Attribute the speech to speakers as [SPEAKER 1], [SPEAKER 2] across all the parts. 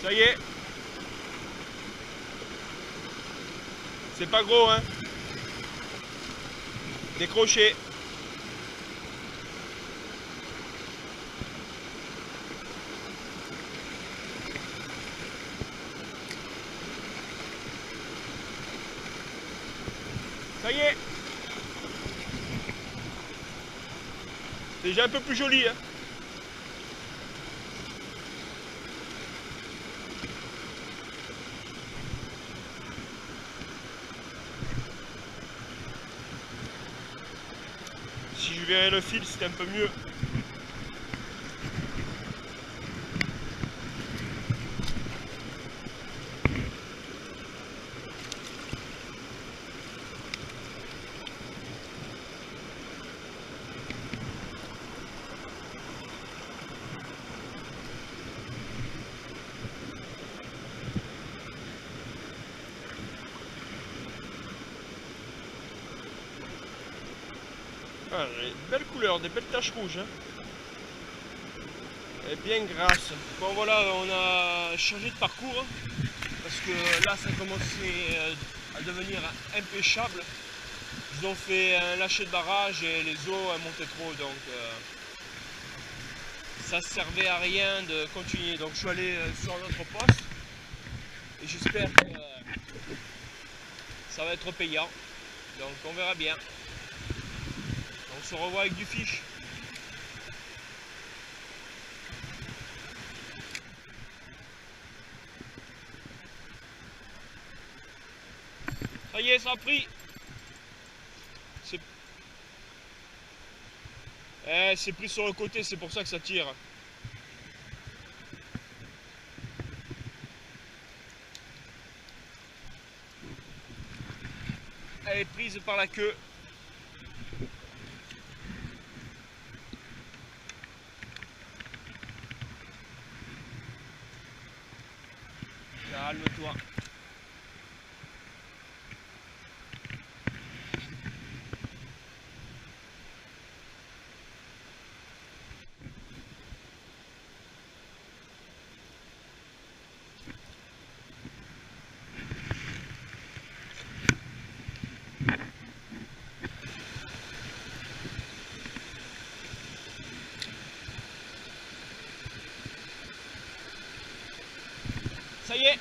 [SPEAKER 1] Ça y est. C'est pas gros, hein. Décroché. Ça y est. C'est déjà un peu plus joli, hein. Si je verrais le fil, c'était un peu mieux. Ah, belle couleur, des belles taches rouges, hein. Elle est bien grasse. Bon voilà, on a changé de parcours parce que là ça commençait à devenir impêchable. Ils ont fait un lâcher de barrage et les eaux montaient trop, donc ça servait à rien de continuer. Donc je suis allé sur notre poste et j'espère que ça va être payant. Donc on verra bien. On se revoit avec du fiche. Ça y est, ça a pris. C'est pris sur le côté, c'est pour ça que ça tire. Elle est prise par la queue. Calme-toi. Ça y est.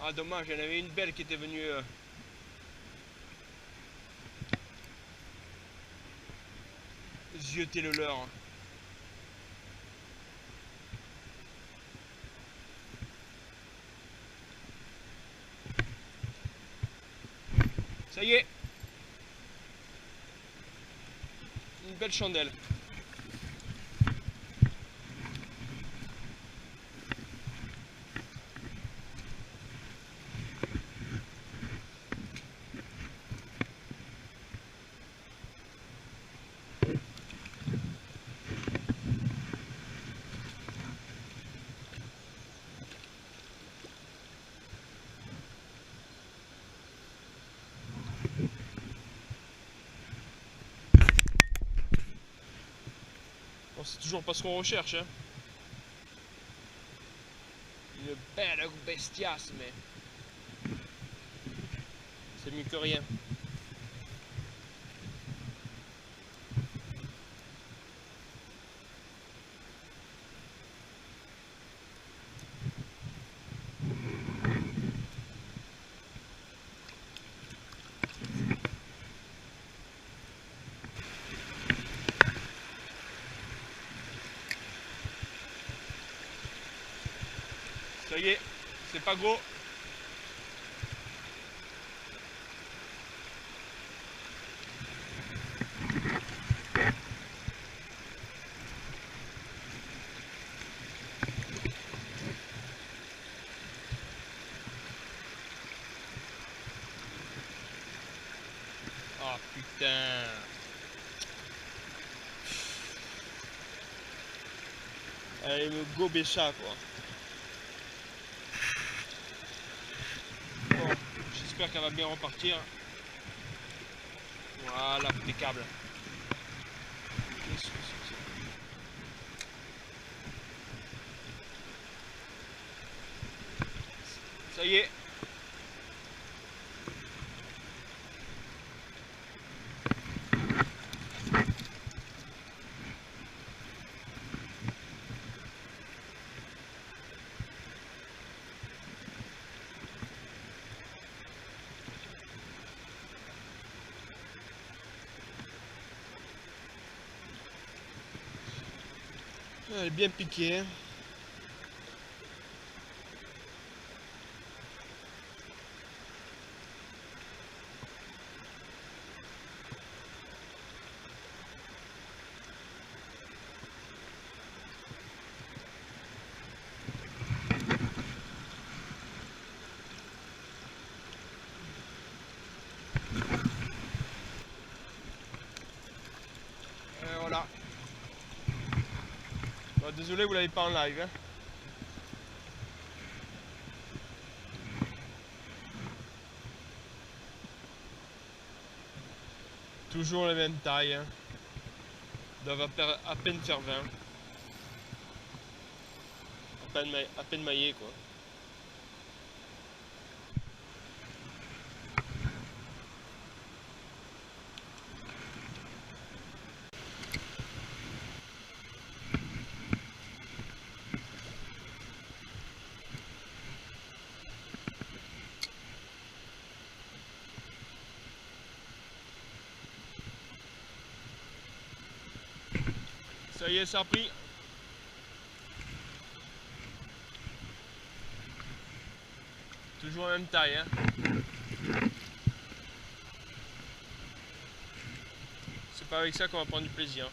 [SPEAKER 1] Ah dommage, il y en avait une belle qui était venue zioter le leurre. Ça y est. une belle chandelle. Bon, c'est toujours pas ce qu'on recherche, hein. Une belle bestiasse, mais c'est mieux que rien. Ça y est, c'est pas gros. Ah putain. Elle me gober ça quoi. Bon, j'espère qu'elle va bien repartir. Voilà, impeccable. Ça y est. Elle est bien piquée, hein. Voilà. Bon, désolé, vous l'avez pas en live, hein. Toujours la même taille, hein. Ils doivent à peine faire 20. À peine maillé quoi. Ça y est, ça a pris. Toujours la même taille, hein. C'est pas avec ça qu'on va prendre du plaisir.